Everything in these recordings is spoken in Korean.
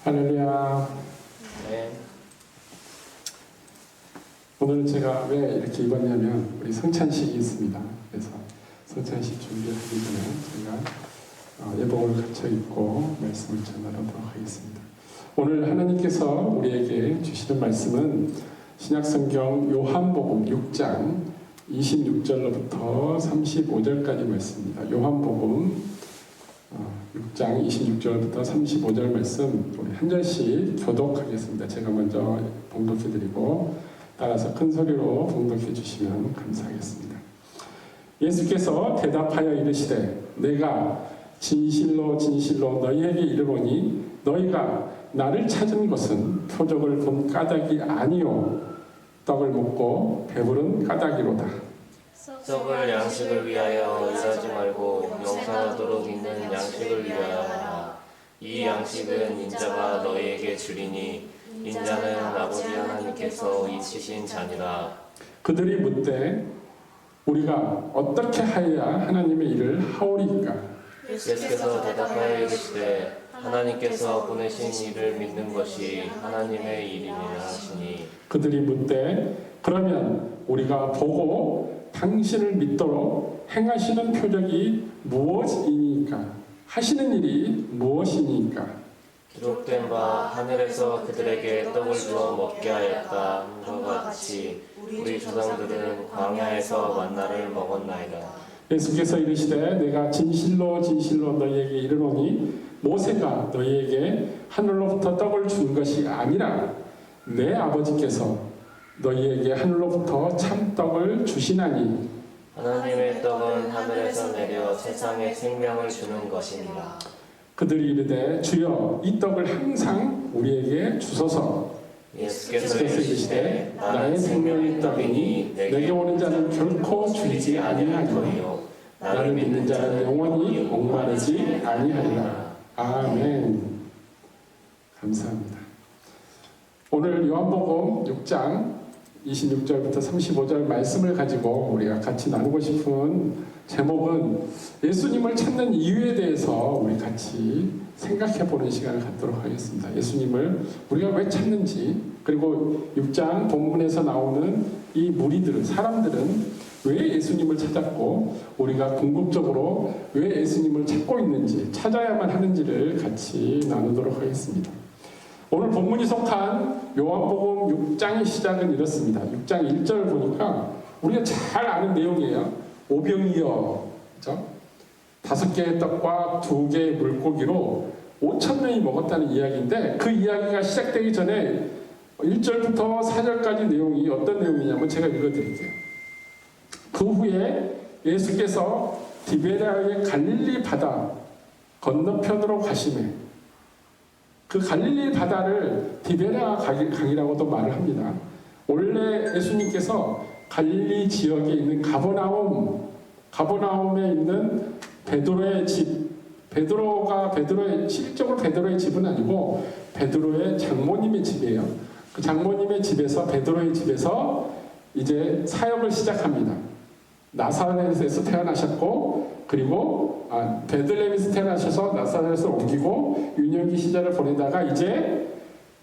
할렐루야. 네. 오늘 제가 왜 이렇게 입었냐면 우리 성찬식이 있습니다. 그래서 성찬식 준비하기 전에 제가 예복을 갖춰 입고 말씀을 전하도록 하겠습니다. 오늘 하나님께서 우리에게 주시는 말씀은 신약성경 요한복음 6장 26절로부터 35절까지 말씀입니다. 요한복음 6장 26절부터 35절 말씀 우리 한 절씩 교독하겠습니다. 제가 먼저 봉독해드리고 따라서 큰 소리로 봉독해 주시면 감사하겠습니다. 예수께서 대답하여 이르시되 내가 진실로 진실로 너희에게 이르노니 너희가 나를 찾은 것은 표적을 본 까닭이 아니요 떡을 먹고 배부른 까닭이로다. 썩을 양식을 위하여 일하지 말고 영생하도록 있는 양식을 위하여 하라. 이 양식은 인자가 너희에게 주리니 인자는 아버지 하나님께서 이치신 자니라. 그들이 묻되 우리가 어떻게 하여야 하나님의 일을 하오리까? 예수께서 대답하여 이르시되 하나님께서 보내신 이를 믿는 것이 하나님의 일이니라 하시니. 그들이 묻되 그러면 우리가 보고 당신을 믿도록 행하시는 표적이 무엇이니까? 하시는 일이 무엇이니까? 기록된 바 하늘에서 그들에게 떡을 주어 먹게 하였다 함과 같이 우리 조상들은 광야에서 만나를 먹었나이다. 예수께서 이르시되 내가 진실로 진실로 너희에게 이르노니 모세가 너희에게 하늘로부터 떡을 준 것이 아니라 내 아버지께서 너희에게 하늘로부터 참떡을 주시나니. 하나님의 떡은 하늘에서 내려 세상에 생명을 주는 것이니라. 그들이 이르되 주여 이 떡을 항상 우리에게 주소서. 예수께서 이르시되 나는 생명의 떡이니 내게 오는 자는 결코 줄이지 아니하리요 나를 믿는 자는 영원히 목마르지 아니하리라. 아멘. 감사합니다. 오늘 요한복음 6장 26절부터 35절 말씀을 가지고 우리가 같이 나누고 싶은 제목은 예수님을 찾는 이유에 대해서 우리 같이 생각해 보는 시간을 갖도록 하겠습니다. 예수님을 우리가 왜 찾는지, 그리고 6장 본문에서 나오는 이 무리들은, 사람들은 왜 예수님을 찾았고 우리가 궁극적으로 왜 예수님을 찾고 있는지, 찾아야만 하는지를 같이 나누도록 하겠습니다. 오늘 본문이 속한 요한복음 6장의 시작은 이렇습니다. 6장 1절 보니까 우리가 잘 아는 내용이에요. 오병이어, 그렇죠? 5개의 떡과 2개의 물고기로 5,000명이 먹었다는 이야기인데, 그 이야기가 시작되기 전에 1절부터 4절까지 내용이 어떤 내용이냐면 제가 읽어드릴게요. 그 후에 예수께서 디베랴의 갈릴리 바다 건너편으로 가시매. 그 갈릴리 바다를 디베랴 강이라고도 말을 합니다. 원래 예수님께서 갈릴리 지역에 있는 가버나움에 있는 베드로의 집, 실질적으로 베드로의 집은 아니고 베드로의 장모님의 집이에요. 그 장모님의 집에서, 베드로의 집에서 이제 사역을 시작합니다. 나사렛에서 태어나셨고, 그리고 베들레헴에서 태어나셔서 나사렛에서 옮기고 유년기 시절을 보내다가 이제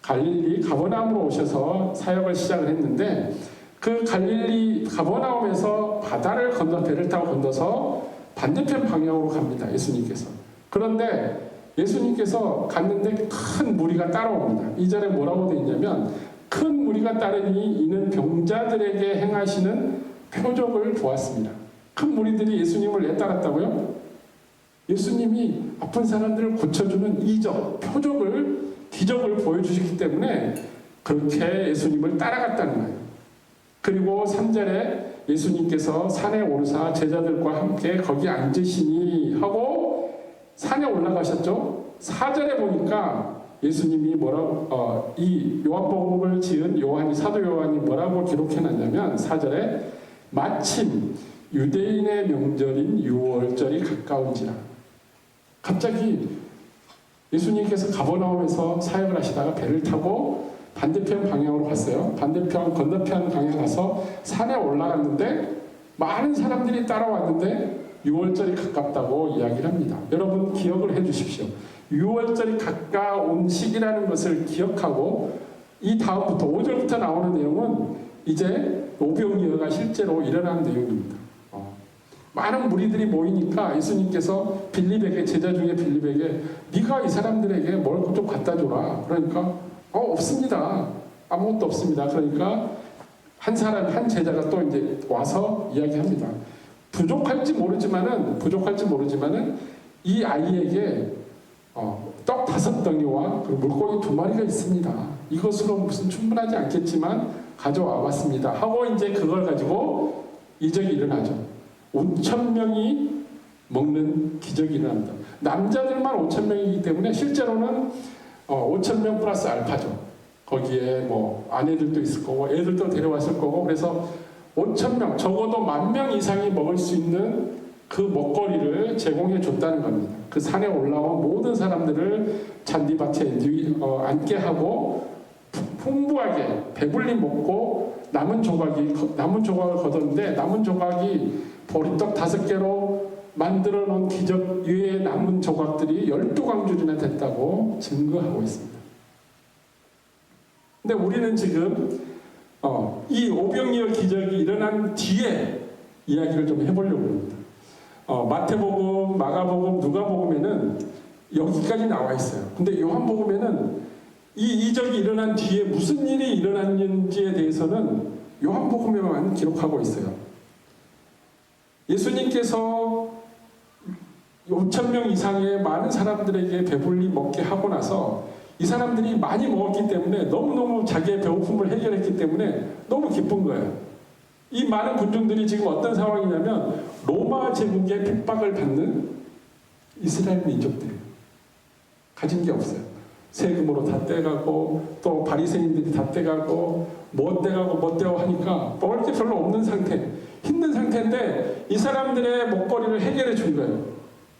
갈릴리 가버나움으로 오셔서 사역을 시작을 했는데, 그 갈릴리 가버나움에서 바다를 건너 배를 타고 건너서 반대편 방향으로 갑니다. 예수님께서. 그런데 예수님께서 갔는데 큰 무리가 따라옵니다. 이 절에 뭐라고 되어 있냐면 큰 무리가 따르니 이는 병자들에게 행하시는 표적을 보았습니다. 큰 무리들이 예수님을 왜 따랐다고요? 예수님이 아픈 사람들을 고쳐주는 이적, 표적을, 기적을 보여주시기 때문에 그렇게 예수님을 따라갔다는 거예요. 그리고 3절에 예수님께서 산에 오르사 제자들과 함께 거기 앉으시니 하고 산에 올라가셨죠. 4절에 보니까 예수님이 이 요한복음을 지은 사도 요한이 뭐라고 기록해놨냐면 4절에 마침 유대인의 명절인 유월절이 가까운지라. 갑자기 예수님께서 가버나움에서 사역을 하시다가 배를 타고 반대편 방향으로 갔어요. 건너편 방향 가서 산에 올라갔는데 많은 사람들이 따라왔는데 6월절이 가깝다고 이야기를 합니다. 여러분 기억을 해 주십시오. 6월절이 가까운 시기라는 것을 기억하고 이 다음부터 5절부터 나오는 내용은 이제 오병이어가 실제로 일어난 내용입니다. 많은 무리들이 모이니까 예수님께서 빌립에게, 제자 중에 빌립에게 네가 이 사람들에게 뭘 좀 갖다 줘라. 그러니까 없습니다. 아무것도 없습니다. 그러니까 한 제자가 또 이제 와서 이야기합니다. 부족할지 모르지만은 이 아이에게 떡 5덩이와 그리고 물고기 2마리가 있습니다. 이것으로 무슨 충분하지 않겠지만 가져와 봤습니다. 하고 이제 그걸 가지고 이적이 일어나죠. 5,000명이 먹는 기적이 일어납니다. 남자들만 5,000명이기 때문에 실제로는 5,000명 플러스 알파죠. 거기에 뭐 아내들도 있을 거고 애들도 데려왔을 거고 그래서 5,000명 적어도 10,000명 이상이 먹을 수 있는 그 먹거리를 제공해 줬다는 겁니다. 그 산에 올라온 모든 사람들을 잔디밭에 앉게 하고 풍부하게 배불리 먹고 남은 조각을 거뒀는데 남은 조각이 보리떡 5개로 만들어 놓은 기적 위에 남은 조각들이 12광줄이나 됐다고 증거하고 있습니다. 근데 우리는 지금 이 오병이어 기적이 일어난 뒤에 이야기를 좀 해보려고 합니다. 마태복음, 마가복음, 누가복음에는 여기까지 나와 있어요. 근데 요한복음에는 이 이적이 일어난 뒤에 무슨 일이 일어났는지에 대해서는 요한복음에만 기록하고 있어요. 예수님께서 5,000명 이상의 많은 사람들에게 배불리 먹게 하고 나서 이 사람들이 많이 먹었기 때문에 너무너무 자기의 배고픔을 해결했기 때문에 너무 기쁜 거예요. 이 많은 군중들이 지금 어떤 상황이냐면 로마 제국의 핍박을 받는 이스라엘 민족들이에요. 가진 게 없어요. 세금으로 다 떼가고 또 바리새인들이 다 떼가고 뭐 떼고 하니까 먹을 게 별로 없는 상태, 힘든 상태인데 이 사람들의 먹거리를 해결해 준 거예요.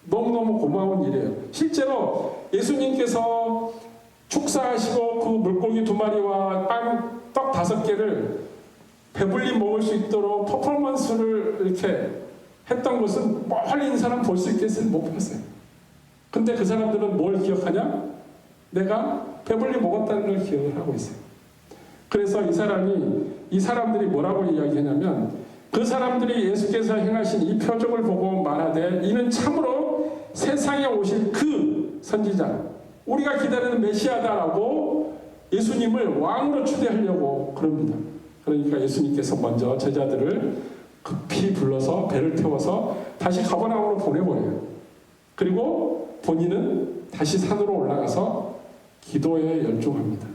너무너무 고마운 일이에요. 실제로 예수님께서 축사하시고 그 물고기 2마리와 떡 5개를 배불리 먹을 수 있도록 퍼포먼스를 이렇게 했던 것은 멀리 있는 사람 볼 수 있겠어요? 못 봤어요. 근데 그 사람들은 뭘 기억하냐? 내가 배불리 먹었다는 걸 기억을 하고 있어요. 그래서 이 사람들이 뭐라고 이야기하냐면 그 사람들이 예수께서 행하신 이 표적을 보고 말하되 이는 참으로 세상에 오실 그 선지자, 우리가 기다리는 메시아다라고 예수님을 왕으로 추대하려고 그럽니다. 그러니까 예수님께서 먼저 제자들을 급히 불러서 배를 태워서 다시 가버나움으로 보내버려요. 그리고 본인은 다시 산으로 올라가서 기도에 열중합니다.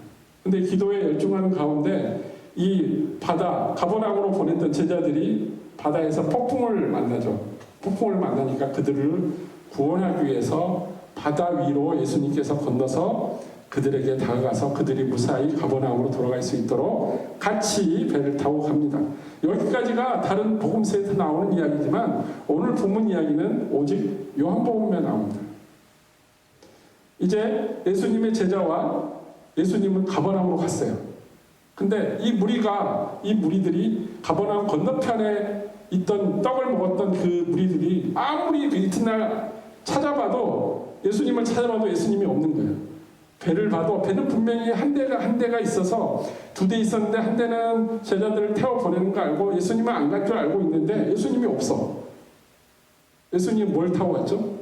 근데 기도에 열중하는 가운데 이 가버나움으로 보냈던 제자들이 바다에서 폭풍을 만나죠. 폭풍을 만나니까 그들을 구원하기 위해서 바다 위로 예수님께서 건너서 그들에게 다가가서 그들이 무사히 가버나움으로 돌아갈 수 있도록 같이 배를 타고 갑니다. 여기까지가 다른 복음서에서 나오는 이야기지만 오늘 본문 이야기는 오직 요한복음에 나옵니다. 이제 예수님의 제자와 예수님은 가버나움으로 갔어요. 근데 이 무리들이 가버나움 건너편에 있던 떡을 먹었던 그 무리들이 아무리 그 이튿날 예수님을 찾아봐도 예수님이 없는 거예요. 배를 봐도 배는 분명히 한 대가 있어서 2대 있었는데 한 대는 제자들을 태워 보내는 거 알고 예수님은 안 갈 줄 알고 있는데 예수님이 없어. 예수님 뭘 타고 왔죠?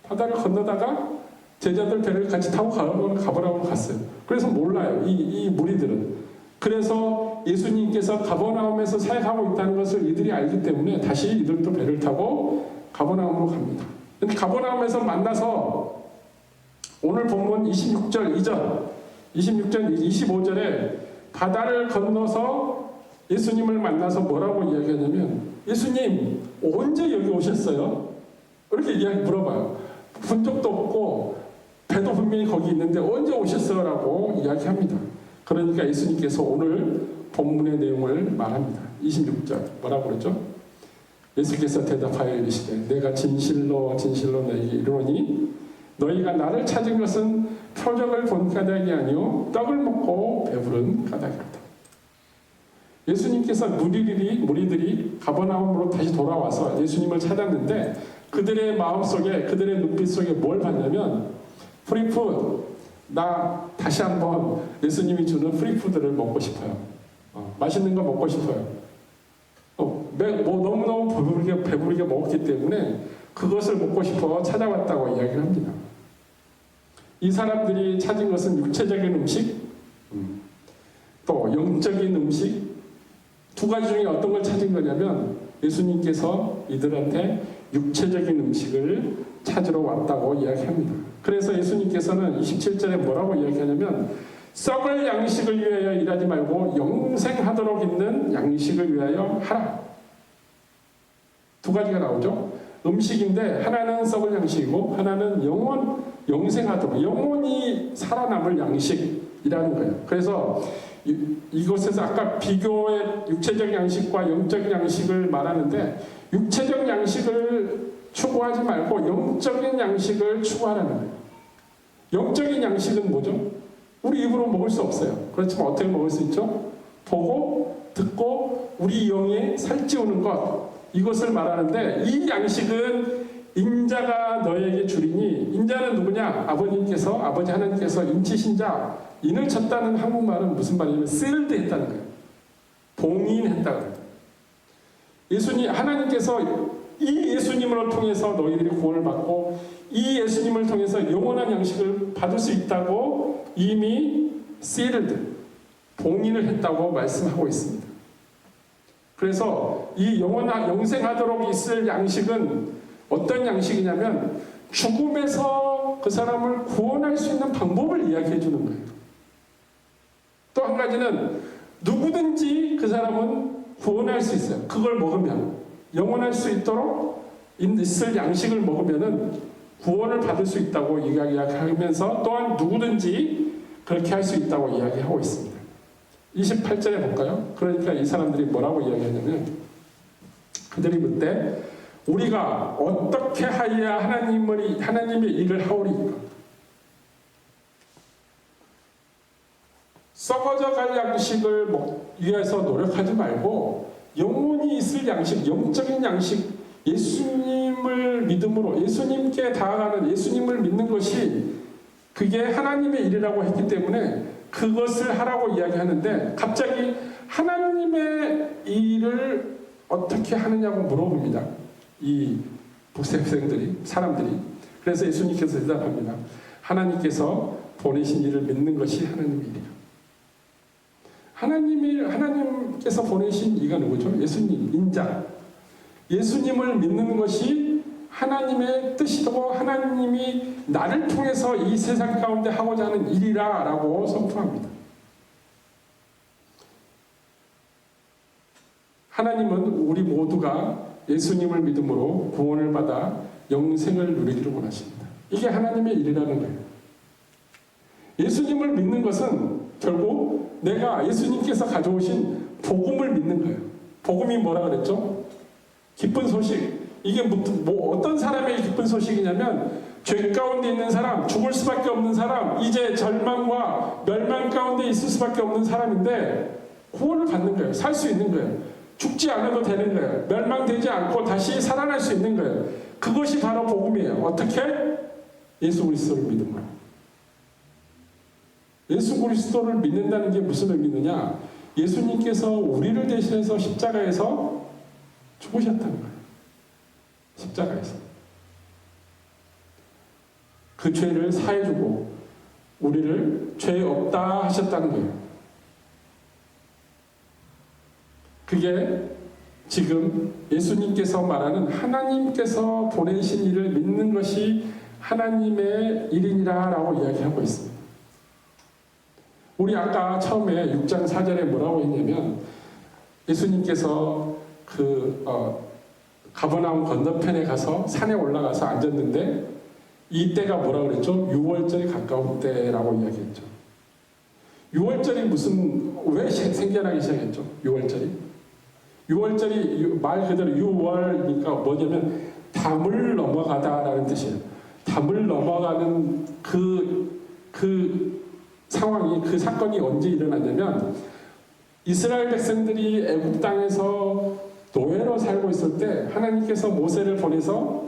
바다를 건너다가 제자들 배를 같이 타고 가버나움으로 갔어요. 그래서 몰라요. 이 무리들은. 그래서 예수님께서 가버나움에서 사역하고 있다는 것을 이들이 알기 때문에 다시 이들도 배를 타고 가버나움으로 갑니다. 근데 가버나움에서 만나서 오늘 본문 26절 이전 25절에 바다를 건너서 예수님을 만나서 뭐라고 이야기하냐면 예수님 언제 여기 오셨어요? 이렇게 물어봐요. 본 적도 없고 배도 분명히 거기 있는데 언제 오셨어요? 라고 이야기합니다. 그러니까 예수님께서 오늘 본문의 내용을 말합니다. 26절 뭐라고 그러죠? 예수께서 대답하여 이르시되 내가 진실로 너희에게 이르노니 너희가 나를 찾은 것은 표적을 본 까닭이 아니요 떡을 먹고 배부른 까닭이로다. 예수님께서 무리들이 가버나움으로 다시 돌아와서 예수님을 찾았는데 그들의 마음속에 그들의 눈빛 속에 뭘 봤냐면 프리푸드, 나 다시 한번 예수님이 주는 프리푸드를 먹고 싶어요. 맛있는 거 먹고 싶어요. 너무너무 배부르게 먹었기 때문에 그것을 먹고 싶어 찾아왔다고 이야기를 합니다. 이 사람들이 찾은 것은 육체적인 음식, 또 영적인 음식, 두 가지 중에 어떤 걸 찾은 거냐면 예수님께서 이들한테 육체적인 음식을 찾으러 왔다고 이야기합니다. 그래서 예수님께서는 27절에 뭐라고 이야기하냐면 썩을 양식을 위하여 일하지 말고 영생하도록 있는 양식을 위하여 하라. 두 가지가 나오죠. 음식인데 하나는 썩을 양식이고 하나는 영생하도록 영원히 살아남을 양식이라는 거예요. 그래서 이곳에서 아까 비교의 육체적 양식과 영적 양식을 말하는데 육체적 양식을 추구하지 말고 영적인 양식을 추구하라는 거예요. 영적인 양식은 뭐죠? 우리 입으로 먹을 수 없어요. 그렇지만 어떻게 먹을 수 있죠? 보고 듣고 우리 영에 살찌우는 것, 이것을 말하는데 이 양식은 인자가 너에게 주리니, 인자는 누구냐? 아버지 하나님께서 인치신 자, 인을 쳤다는 한국말은 무슨 말이냐면 sealed 했다는 거예요. 봉인했다는 거예요. 하나님께서 이 예수님을 통해서 너희들이 구원을 받고 이 예수님을 통해서 영원한 양식을 받을 수 있다고 이미 sealed, 봉인을 했다고 말씀하고 있습니다. 그래서 이 영생하도록 있을 양식은 어떤 양식이냐면 죽음에서 그 사람을 구원할 수 있는 방법을 이야기해 주는 거예요. 또 한 가지는 누구든지 그 사람은 구원할 수 있어요. 그걸 먹으면 영원할 수 있도록 있을 양식을 먹으면은 구원을 받을 수 있다고 이야기하면서 또한 누구든지 그렇게 할 수 있다고 이야기하고 있습니다. 28절에 볼까요? 그러니까 이 사람들이 뭐라고 이야기하냐면 그들이 묻되 우리가 어떻게 하여야 하나님의 일을 하오리까? 썩어져 갈 양식을 위해서 노력하지 말고 영원히 있을 양식, 영적인 양식, 예수님을 믿음으로 예수님께 다가가는 예수님을 믿는 것이 그게 하나님의 일이라고 했기 때문에 그것을 하라고 이야기하는데 갑자기 하나님의 일을 어떻게 하느냐고 물어봅니다. 이 복세생들이, 사람들이. 그래서 예수님께서 대답합니다. 하나님께서 보내신 일을 믿는 것이 하나님의 일이에요. 하나님께서 보내신 이가 누구죠? 예수님, 인자. 예수님을 믿는 것이 하나님의 뜻이고 하나님이 나를 통해서 이 세상 가운데 하고자 하는 일이라고 선포합니다. 하나님은 우리 모두가 예수님을 믿음으로 구원을 받아 영생을 누리기를 원하십니다. 이게 하나님의 일이라는 거예요. 예수님을 믿는 것은 결국 내가 예수님께서 가져오신 복음을 믿는 거예요. 복음이 뭐라 그랬죠? 기쁜 소식. 이게 어떤 사람의 기쁜 소식이냐면 죄 가운데 있는 사람, 죽을 수밖에 없는 사람, 이제 절망과 멸망 가운데 있을 수밖에 없는 사람인데 구원을 받는 거예요. 살 수 있는 거예요. 죽지 않아도 되는 거예요. 멸망되지 않고 다시 살아날 수 있는 거예요. 그것이 바로 복음이에요. 어떻게? 예수 그리스도를 믿음으로. 예수 그리스도를 믿는다는 게 무슨 의미느냐? 예수님께서 우리를 대신해서 십자가에서 죽으셨다는 거예요. 십자가에서. 그 죄를 사해주고 우리를 죄 없다 하셨다는 거예요. 그게 지금 예수님께서 말하는 하나님께서 보내신 일을 믿는 것이 하나님의 일이라고 이야기하고 있습니다. 우리 아까 처음에 6장 4절에 뭐라고 했냐면 예수님께서 가버나움 건너편에 가서 산에 올라가서 앉았는데 이 때가 뭐라고 그랬죠? 6월절이 가까운 때라고 이야기했죠. 6월절이 왜 생겨나기 시작했죠? 6월절이 말 그대로 6월이니까 뭐냐면 담을 넘어가다라는 뜻이에요. 담을 넘어가는 그 상황이, 그 사건이 언제 일어났냐면 이스라엘 백성들이 애국 땅에서 노예로 살고 있을 때 하나님께서 모세를 보내서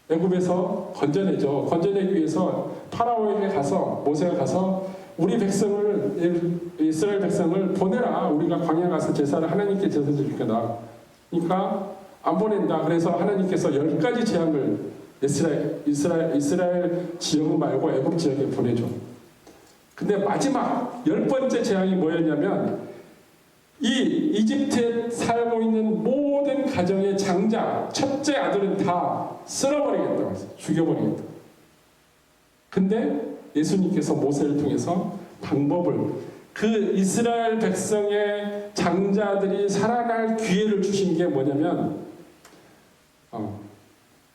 애굽에서 건져내죠. 건져내기 위해서 파라오에게 가서 모세가 가서 우리 백성을 이스라엘 백성을 보내라. 우리가 광야 가서 제사를 하나님께 제사 드릴 거다. 그러니까 안 보낸다. 그래서 하나님께서 10가지 재앙을 이스라엘 지역 말고 애굽 지역에 보내죠. 근데 마지막 10번째 재앙이 뭐였냐면 이 이집트에 살고 있는 모든 가정의 장자, 첫째 아들은 다 쓸어버리겠다고 했어요. 죽여버리겠다. 근데 예수님께서 모세를 통해서 방법을, 그 이스라엘 백성의 장자들이 살아날 기회를 주신 게 뭐냐면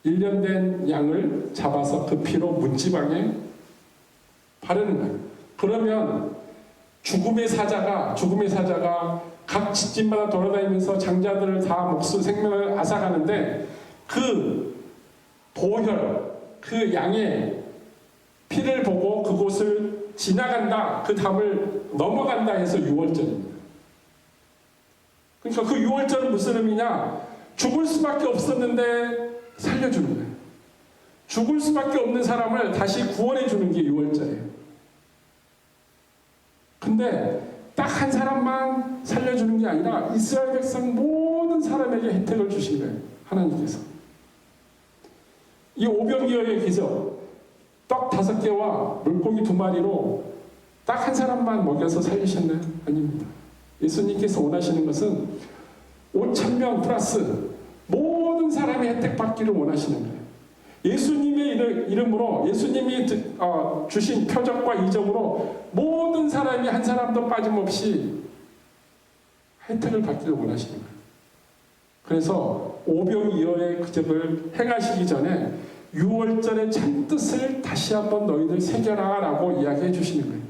1년 된 양을 잡아서 그 피로 문지방에 바르는 거예요. 그러면 죽음의 사자가 각 집집마다 돌아다니면서 장자들을 다 목숨 생명을 앗아가는데 그 보혈, 그 양의 피를 보고 그곳을 지나간다, 그 담을 넘어간다 해서 유월절입니다. 그러니까 그 유월절은 무슨 의미냐? 죽을 수밖에 없었는데 살려주는 거예요. 죽을 수밖에 없는 사람을 다시 구원해 주는 게 유월절이에요. 근데 딱 한 사람만 살려주는 게 아니라 이스라엘 백성 모든 사람에게 혜택을 주신 거예요. 하나님께서. 이 오병이어의 기적, 떡 5개와 물고기 2마리로 딱 한 사람만 먹여서 살리셨나요? 아닙니다. 예수님께서 원하시는 것은 5,000명 플러스 모든 사람이 혜택 받기를 원하시는 거예요. 예수님의 이름으로, 예수님이 주신 표적과 이적으로 모든 사람이 한 사람도 빠짐없이 혜택을 받기를 원하시는 거예요. 그래서 오병이어의 기적을 행하시기 전에 유월절의 참뜻을 다시 한번 너희들 새겨라 라고 이야기해 주시는 거예요.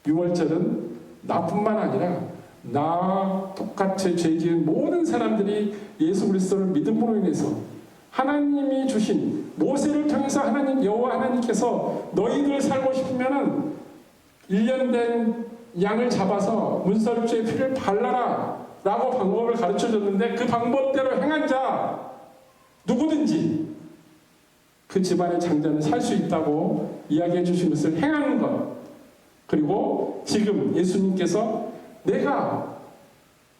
유월절은 나뿐만 아니라 나와 똑같이 죄 지은 모든 사람들이 예수 그리스도를 믿음으로 인해서 하나님이 주신 모세를 통해서 하나님 여호와 하나님께서 너희들 살고 싶으면은 1년 된 양을 잡아서 문설주의 피를 발라라 라고 방법을 가르쳐 줬는데 그 방법대로 행한 자 누구든지 그 집안의 장자는 살 수 있다고 이야기해 주신 것을 행하는 것. 그리고 지금 예수님께서 내가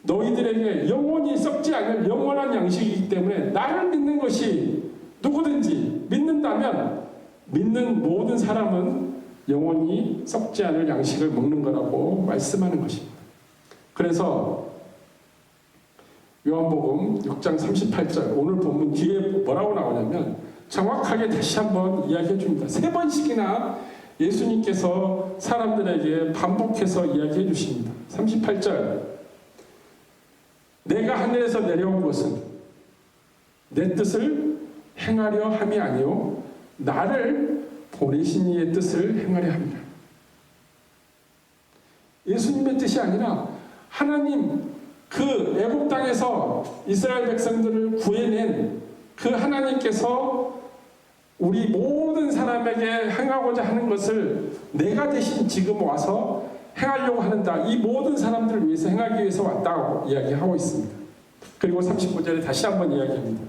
너희들에게 영원히 썩지 않을 영원한 양식이기 때문에 나를 믿는 것이 누구든지 믿는다면 믿는 모든 사람은 영원히 썩지 않을 양식을 먹는 거라고 말씀하는 것입니다. 그래서 요한복음 6장 38절 오늘 본문 뒤에 뭐라고 나오냐면 정확하게 다시 한번 이야기해 줍니다. 3번씩이나 예수님께서 사람들에게 반복해서 이야기해 주십니다. 38절 내가 하늘에서 내려온 것은 내 뜻을 행하려 함이 아니요 나를 보내신 이의 뜻을 행하려 합니다. 예수님의 뜻이 아니라 하나님 그 애굽 땅에서 이스라엘 백성들을 구해낸 그 하나님께서 우리 모든 사람에게 행하고자 하는 것을 내가 대신 지금 와서 행하려고 하는다. 이 모든 사람들을 위해서 행하기 위해서 왔다고 이야기하고 있습니다. 그리고 39절에 다시 한번 이야기합니다.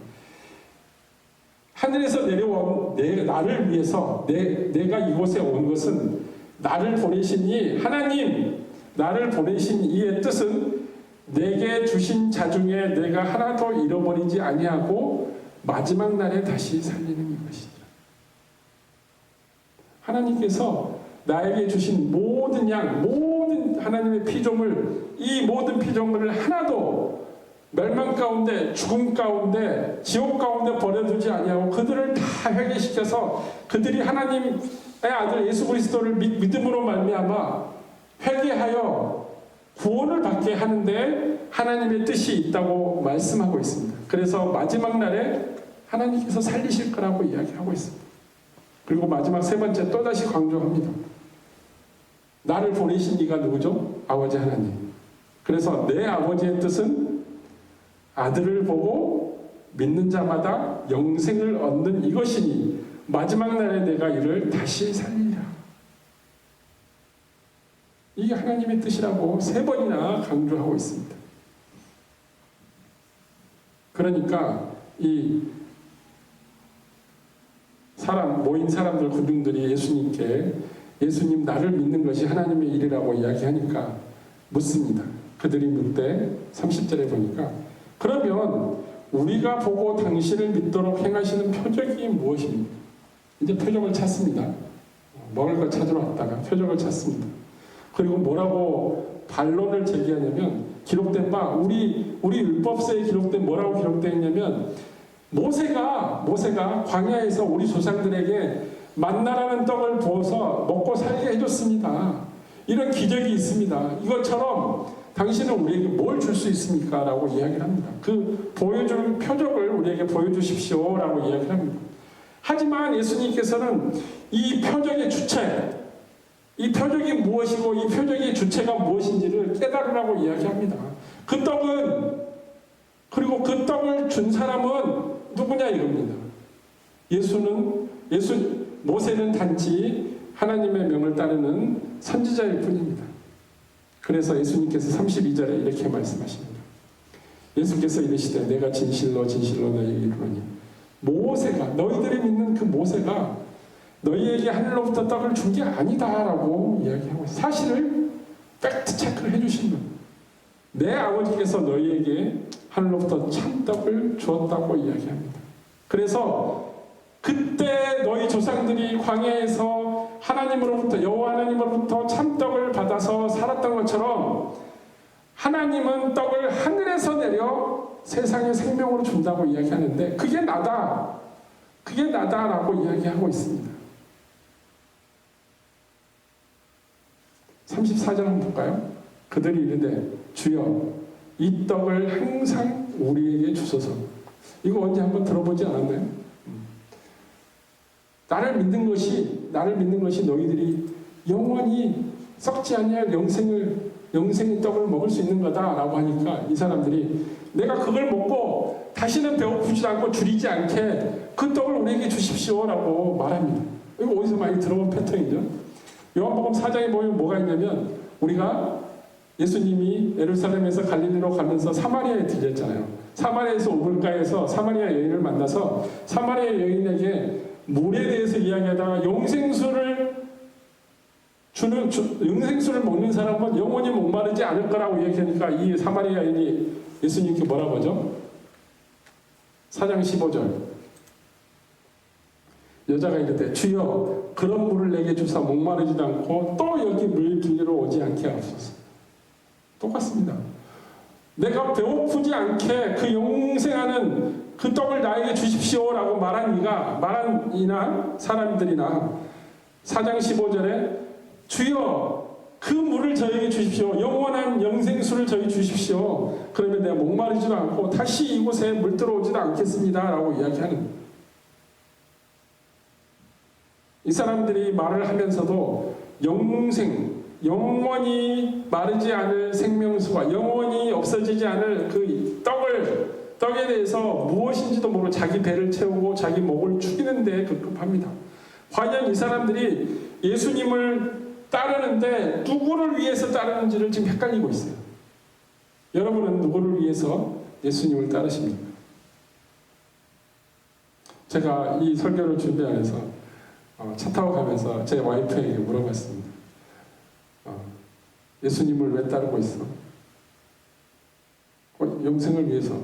하늘에서 내려온 나를 위해서 내가 이곳에 온 것은 나를 보내신 이 하나님, 나를 보내신 이의 뜻은 내게 주신 자 중에 내가 하나도 잃어버리지 아니하고 마지막 날에 다시 살리는 것이다. 하나님께서 나에게 주신 모든 모든 하나님의 피조물, 이 모든 피조물을 하나도 멸망 가운데, 죽음 가운데, 지옥 가운데 버려두지 아니하고 그들을 다 회개시켜서 그들이 하나님의 아들 예수 그리스도를 믿음으로 말미암아 회개하여 구원을 받게 하는데 하나님의 뜻이 있다고 말씀하고 있습니다. 그래서 마지막 날에 하나님께서 살리실 거라고 이야기하고 있습니다. 그리고 마지막 3번째 또다시 강조합니다. 나를 보내신 이가 누구죠? 아버지 하나님. 그래서 내 아버지의 뜻은 아들을 보고 믿는 자마다 영생을 얻는 이것이니 마지막 날에 내가 이를 다시 살리리라. 이게 하나님의 뜻이라고 3번이나 강조하고 있습니다. 그러니까 이 모인 사람들 군중들이 예수님께 예수님 나를 믿는 것이 하나님의 일이라고 이야기하니까 묻습니다. 그들이 묻되 30절에 보니까 그러면 우리가 보고 당신을 믿도록 행하시는 표적이 무엇입니까? 이제 표적을 찾습니다. 먹을 걸 찾으러 왔다가 표적을 찾습니다. 그리고 뭐라고 반론을 제기하냐면 기록된 바 우리 율법서에 기록된 뭐라고 기록되어 있냐면 모세가 광야에서 우리 조상들에게 만나라는 떡을 부어서 먹고 살게 해줬습니다. 이런 기적이 있습니다. 이것처럼 당신은 우리에게 뭘 줄 수 있습니까? 라고 이야기를 합니다. 그 보여줄 표적을 우리에게 보여주십시오 라고 이야기를 합니다. 하지만 예수님께서는 이 표적의 주체, 이 표적이 무엇이고 이 표적의 주체가 무엇인지를 깨달으라고 이야기합니다. 그 떡은, 그리고 그 떡을 준 사람은 누구냐 이겁니다. 모세는 단지 하나님의 명을 따르는 선지자일 뿐입니다. 그래서 예수님께서 32절에 이렇게 말씀하십니다. 예수께서 이르시되 내가 진실로 진실로 너희에게 이르노니 모세가, 너희들이 믿는 그 모세가 너희에게 하늘로부터 떡을 준 게 아니다 라고 이야기하고 있어요. 사실을 팩트 체크를 해주신 거예요. 내 아버지께서 너희에게 하늘로부터 참떡을 주었다고 이야기합니다. 그래서 그때 너희 조상들이 광야에서 여호와 하나님으로부터 참떡을 받아서 살았던 것처럼 하나님은 떡을 하늘에서 내려 세상에 생명으로 준다고 이야기하는데 그게 나다라고 이야기하고 있습니다. 34절 한번 볼까요? 그들이 이르되 주여 이 떡을 항상 우리에게 주소서. 이거 언제 한번 들어보지 않았나요? 나를 믿는 것이 너희들이 영원히 썩지 아니할 영생의 떡을 먹을 수 있는 거다라고 하니까 이 사람들이 내가 그걸 먹고 다시는 배고프지 않고 줄이지 않게 그 떡을 우리에게 주십시오라고 말합니다. 이거 어디서 많이 들어본 패턴이죠. 요한복음 4장에 보면 뭐가 있냐면 우리가 예수님이 예루살렘에서 갈릴리로 가면서 사마리아에 들렸잖아요. 사마리아에서 우물가에서 사마리아 여인을 만나서 사마리아 여인에게 물에 대해서 이야기하다가 영생수를 먹는 사람은 영원히 목마르지 않을 거라고 이야기하니까 이 사마리아 여인이 예수님께 뭐라고 하죠? 4장 15절 여자가 이르되 주여 그런 물을 내게 주사 목마르지도 않고 또 여기 물 길리로 오지 않게 하옵소서. 똑같습니다. 내가 배고프지 않게 그 영생하는 그 떡을 나에게 주십시오라고 말한 이나 사람들이나 4장 15절에 주여 그 물을 저에게 주십시오. 영원한 영생수를 저에게 주십시오. 그러면 내가 목마르지도 않고 다시 이곳에 물 들어오지도 않겠습니다 라고 이야기하는 이 사람들이 말을 하면서도 영원히 마르지 않을 생명수가 영원히 없어지지 않을 그 떡에 대해서 무엇인지도 모르고 자기 배를 채우고 자기 목을 축이는 데 급급합니다. 과연 이 사람들이 예수님을 따르는데 누구를 위해서 따르는지를 지금 헷갈리고 있어요. 여러분은 누구를 위해서 예수님을 따르십니까? 제가 이 설교를 준비하면서 차 타고 가면서 제 와이프에게 물어봤습니다. 예수님을 왜 따르고 있어? 영생을 위해서,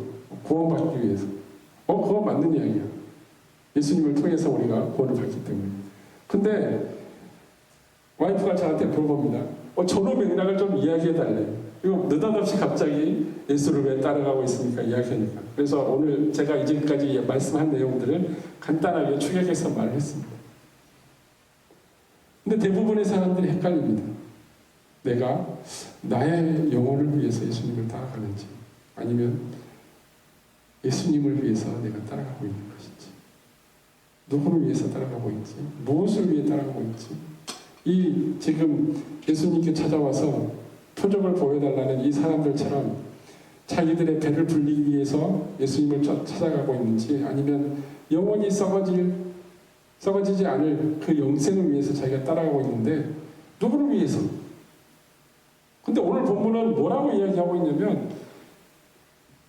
구원받기 위해서. 그거 맞는 이야기야. 예수님을 통해서 우리가 구원을 받기 때문에. 근데 와이프가 저한테 물어봅니다. 전후 맥락을 좀 이야기해달래. 이거 느닷없이 갑자기 예수를 왜 따라가고 있습니까? 이야기하니까. 그래서 오늘 제가 이제까지 말씀한 내용들을 간단하게 축약해서 말을 했습니다. 근데 대부분의 사람들이 헷갈립니다. 내가 나의 영혼을 위해서 예수님을 따라가는지 아니면 예수님을 위해서 내가 따라가고 있는 것인지 누구를 위해서 따라가고 있지 무엇을 위해 따라가고 있지 지금 예수님께 찾아와서 표적을 보여달라는 이 사람들처럼 자기들의 배를 불리기 위해서 예수님을 찾아가고 있는지 아니면 영원히 썩어지지 않을 그 영생을 위해서 자기가 따라가고 있는데 누구를 위해서? 근데 오늘 본문은 뭐라고 이야기하고 있냐면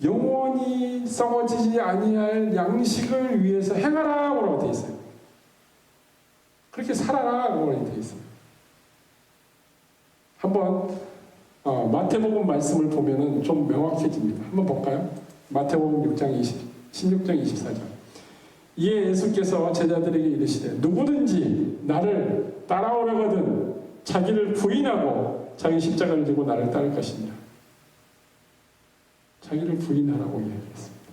영원히 썩어지지 아니할 양식을 위해서 행하라고 되어 있어요. 그렇게 살아라고 되어 있어요. 한번 마태복음 말씀을 보면은 좀 명확해집니다. 한번 볼까요? 마태복음 6장 16장 24절. 이에 예수께서 제자들에게 이르시되 누구든지 나를 따라오려거든 자기를 부인하고 자기 십자가를 지고 나를 따를 것이니라. 자기를 부인하라고 이야기했습니다.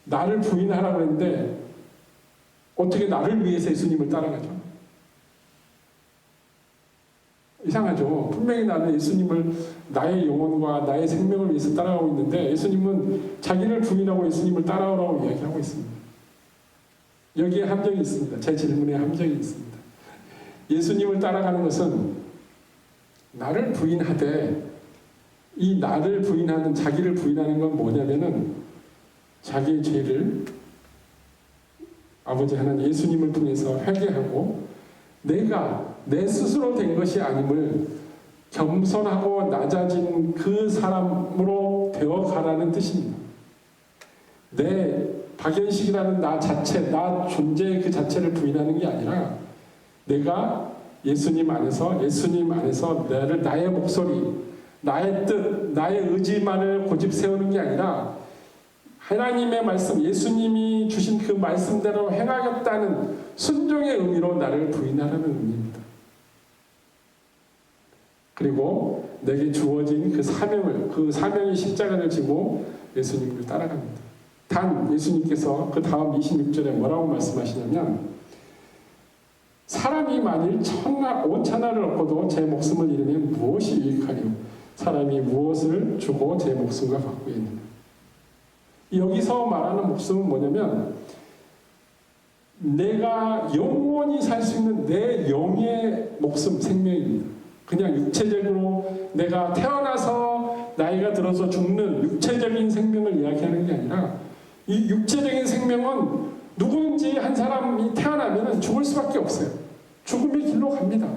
나를 부인하라고 했는데 어떻게 나를 위해서 예수님을 따라가죠? 이상하죠. 분명히 나는 예수님을 나의 영혼과 나의 생명을 위해서 따라가고 있는데 예수님은 자기를 부인하고 예수님을 따라오라고 이야기하고 있습니다. 여기에 함정이 있습니다. 제 질문에 함정이 있습니다. 예수님을 따라가는 것은 나를 부인하되 이 나를 부인하는 자기를 부인하는 건 뭐냐면은 자기의 죄를 아버지 하나님 예수님을 통해서 회개하고 내가 내 스스로 된 것이 아님을 겸손하고 낮아진 그 사람으로 되어가라는 뜻입니다. 내 박연식이라는 나 자체, 나 존재의 그 자체를 부인하는 게 아니라 내가 예수님 안에서 나의 목소리, 나의 뜻, 나의 의지만을 고집 세우는 게 아니라 하나님의 말씀, 예수님이 주신 그 말씀대로 행하겠다는 순종의 의미로 나를 부인하라는 의미입니다. 그리고 내게 주어진 그 사명의 십자가를 지고 예수님을 따라갑니다. 단 예수님께서 그 다음 26절에 뭐라고 말씀하시냐면 사람이 만일 온천하를 얻고도 제 목숨을 잃으면 무엇이 유익하리요? 사람이 무엇을 주고 제 목숨과 바꾸겠느냐? 여기서 말하는 목숨은 뭐냐면 내가 영원히 살 수 있는 내 영의 목숨, 생명입니다. 그냥 육체적으로 내가 태어나서 나이가 들어서 죽는 육체적인 생명을 이야기하는 게 아니라 이 육체적인 생명은 누구든지 한 사람이 태어나면 죽을 수밖에 없어요. 죽음의 길로 갑니다.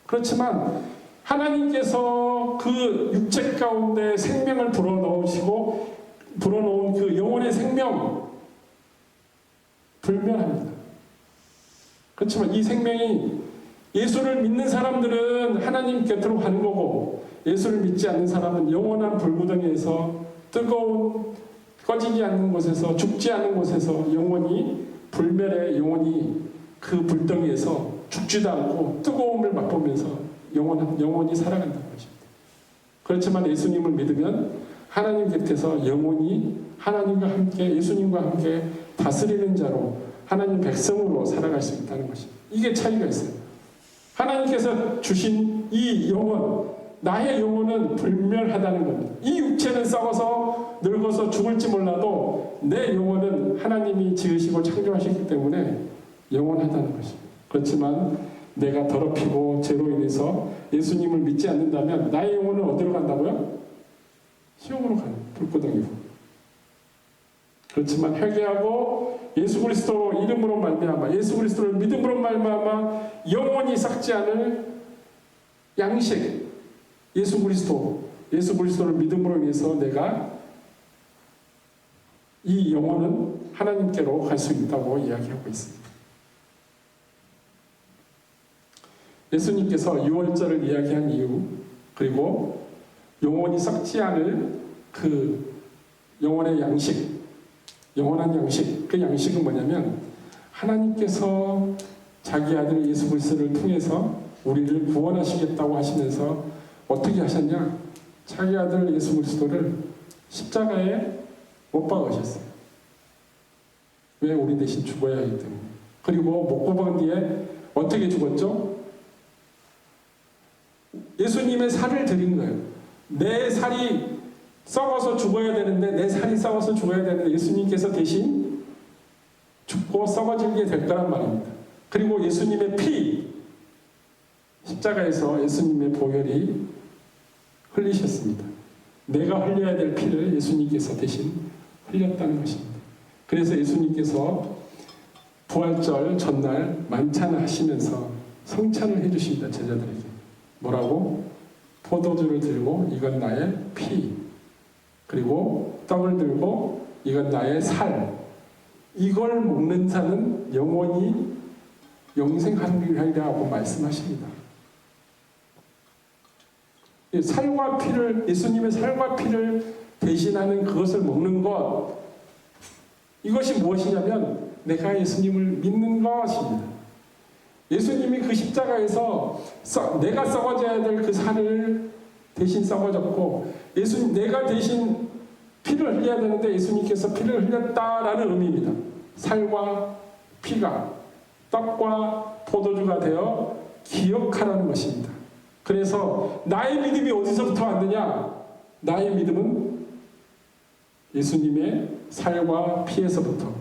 그렇지만 하나님께서 그 육체 가운데 생명을 불어넣은 그 영혼의 생명 불멸합니다. 그렇지만 이 생명이 예수를 믿는 사람들은 하나님 곁으로 가는 거고 예수를 믿지 않는 사람은 영원한 불구덩이에서 뜨거운 꺼지지 않는 곳에서 죽지 않는 곳에서 영원히 불멸의 영원히 그 불덩이에서 죽지도 않고 뜨거움을 맛보면서 영원히 살아간다는 것입니다. 그렇지만 예수님을 믿으면 하나님 곁에서 영원히 하나님과 함께 예수님과 함께 다스리는 자로 하나님 백성으로 살아갈 수 있다는 것입니다. 이게 차이가 있어요. 하나님께서 주신 이 영혼, 나의 영혼은 불멸하다는 겁니다. 이 육체는 썩어서 늙어서 죽을지 몰라도 내 영혼은 하나님이 지으시고 창조하셨기 때문에 영원하다는 것입니다. 그렇지만 내가 더럽히고 죄로 인해서 예수님을 믿지 않는다면 나의 영혼은 어디로 간다고요? 시험으로 가는 불구덩이로. 그렇지만 회개하고 예수 그리스도 이름으로 말미암아 예수 그리스도를 믿음으로 말미암아 영원히 썩지 않을 양식 예수 그리스도를 믿음으로 인해서 내가 이 영혼은 하나님께로 갈 수 있다고 이야기하고 있습니다. 예수님께서 유월절을 이야기한 이유 그리고 영원히 썩지 않을 그 영혼의 양식 영원한 양식 그 양식은 뭐냐면 하나님께서 자기 아들 예수 그리스도를 통해서 우리를 구원하시겠다고 하시면서 어떻게 하셨냐? 자기 아들 예수 그리스도를 십자가에 못 박으셨어요. 왜? 우리 대신 죽어야 하기 때문에. 그리고 못 박은 뒤에 어떻게 죽었죠? 예수님의 살을 드린 거예요. 내 살이 썩어서 죽어야 되는데 내 살이 썩어서 죽어야 되는데 예수님께서 대신 죽고 썩어지게 될 거란 말입니다. 그리고 예수님의 피 십자가에서 예수님의 보혈이 흘리셨습니다. 내가 흘려야 될 피를 예수님께서 대신 흘렸다는 것입니다. 그래서 예수님께서 부활절 전날 만찬을 하시면서 성찬을 해주십니다. 제자들에게. 뭐라고? 포도주를 들고 이건 나의 피 그리고 떡을 들고 이건 나의 살 이걸 먹는 자는 영원히 영생하리라고 말씀하십니다. 살과 피를, 예수님의 살과 피를 대신하는 그것을 먹는 것, 이것이 무엇이냐면 내가 예수님을 믿는 것입니다. 예수님이 그 십자가에서 내가 썩어져야 될 그 살을 대신 썩어졌고, 예수님, 내가 대신 피를 흘려야 되는데 예수님께서 피를 흘렸다라는 의미입니다. 살과 피가 떡과 포도주가 되어 기억하라는 것입니다. 그래서 나의 믿음이 어디서부터 왔느냐? 나의 믿음은 예수님의 살과 피에서부터.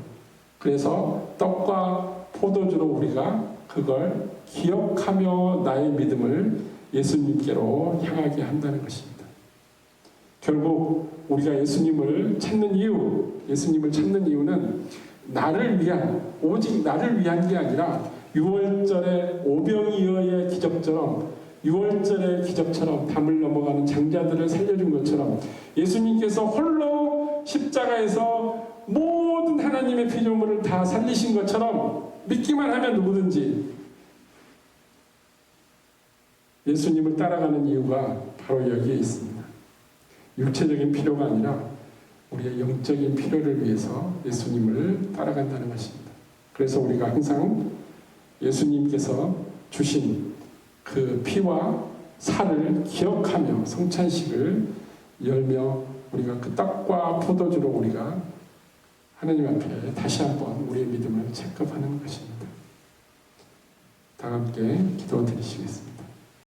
그래서 떡과 포도주로 우리가 그걸 기억하며 나의 믿음을 예수님께로 향하게 한다는 것입니다. 결국 우리가 예수님을 찾는 이유는 나를 위한, 오직 나를 위한 게 아니라 6월절의 오병이어의 기적처럼, 6월절의 기적처럼 담을 넘어가는 장자들을 살려준 것처럼 예수님께서 홀로 십자가에서 모든 하나님의 피조물을 다 살리신 것처럼 믿기만 하면 누구든지 예수님을 따라가는 이유가 바로 여기에 있습니다. 육체적인 필요가 아니라 우리의 영적인 필요를 위해서 예수님을 따라간다는 것입니다. 그래서 우리가 항상 예수님께서 주신 그 피와 살을 기억하며 성찬식을 열며 우리가 그 떡과 포도주로 우리가 하나님 앞에 다시 한번 우리의 믿음을 체크하는 것입니다. 다 함께 기도 드리시겠습니다.